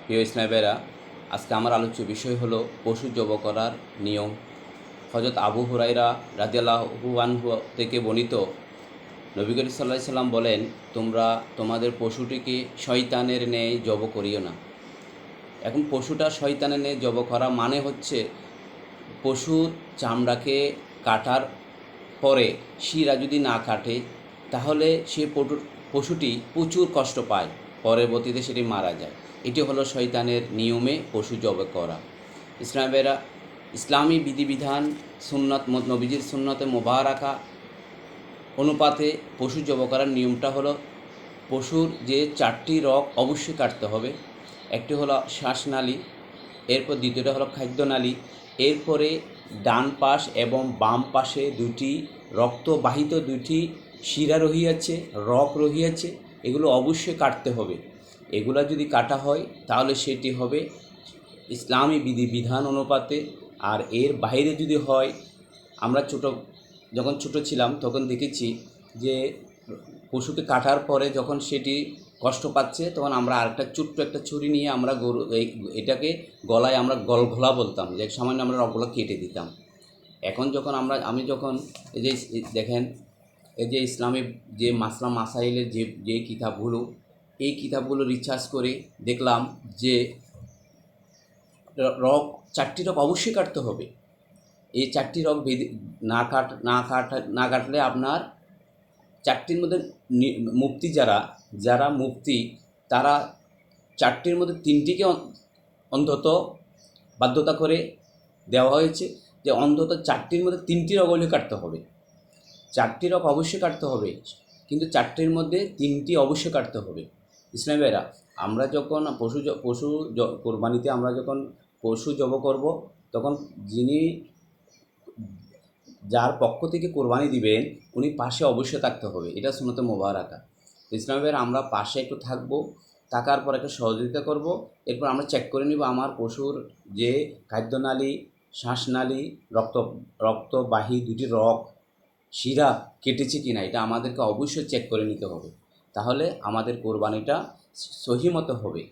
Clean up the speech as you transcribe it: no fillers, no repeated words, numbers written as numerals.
প্রিয় ইসলামী ভাইরা, আজকে আমার আলোচ্য বিষয় হলো পশু জবাই করার নিয়ম। হযরত আবু হুরায়রা রাদিয়াল্লাহু আনহু থেকে বর্ণিত, নবী করিম সাল্লাল্লাহু আলাইহি সাল্লাম বলেন, তোমরা তোমাদের পশুটিকে শয়তানের ন্যায় জবাই করিও না। এখন পশুটা শয়তানের ন্যায় জবাই করা মানে হচ্ছে পশুর চামড়াকে কাটার পরে শিরা যদি না কাটে, তাহলে সে পশুটি প্রচুর কষ্ট পায়, পরবর্তীতে সেটি মারা যায়। এটি হলো শয়তানের নিয়মে পশু জবাই করা। ইসলামী ভাইরা, ইসলামী বিধিবিধান সুন্নত নবীজির সুন্নতে মোবারাকা অনুপাতে পশু জবাই করার নিয়মটা হলো, পশুর যে 4টি রগ অবশ্যই কাটতে হবে। একটি হলো শ্বাসনালী, এরপর দ্বিতীয়টা হলো খাদ্যনালী, এরপরে ডান পাশ এবং বাম পাশে 2টি রক্তবাহিত 2টি শিরা রহিয়াছে, রগ রহিয়াছে, এগুলো অবশ্যই কাটতে হবে। এগুলা যদি কাটা হয় তাহলে সেটি হবে ইসলামী বিধিবিধান অনুপাতে। আর এর বাইরে যদি হয়, আমরা যখন ছোট ছিলাম তখন দেখেছি যে পশুকে কাটার পরে যখন সেটি কষ্ট পাচ্ছে, তখন আমরা আরেকটা ছোট্ট একটা ছুরি নিয়ে আমরা এটাকে গলায় আমরা গলঘোলা বলতাম, যে সামান্য আমরা রগগুলো কেটে দিতাম। এখন যখন আমি যখন এই যে দেখেন, এই যে ইসলামী যে মাসলা মাসাইলের যে কিতাবগুলো, এই কিতাবগুলো রিসার্চ করে দেখলাম যে রগ 4টি রগ অবশ্যই কাটতে হবে। এই 4টি রগ না কাটলে আপনার 4টির মধ্যে মুফতি যারা মুফতি, তারা 4টির মধ্যে 3টিকে অন্তত বাধ্যতা করে দেওয়া হয়েছে যে অন্তত 4টির মধ্যে 3টি রগ হলে কাটতে হবে। 4টি রগ অবশ্যই কাটতে হবে, কিন্তু 4টির মধ্যে 3টি অবশ্যই কাটতে হবে। ইসলামী ভাইরা, আমরা যখন পশু কোরবানিতে আমরা যখন পশু জবাই করব, তখন যার পক্ষ থেকে কোরবানি দিবেন উনি পাশে অবশ্যই থাকতে হবে। এটা সুন্নতে মোবারাকা। ইসলামী ভাইরা, আমরা পাশে একটু থাকবো, থাকার পর একটা সহযোগিতা করব। এরপর আমরা চেক করে নিব আমার পশুর যে খাদ্যনালী, শ্বাসনালী, রক্তবাহী 2টি রগ, শিরা কেটেছে কিনা, এটা আমাদেরকে অবশ্যই চেক করে নিতে হবে। তাহলে আমাদের কোরবানিটা সহি মতো হবে।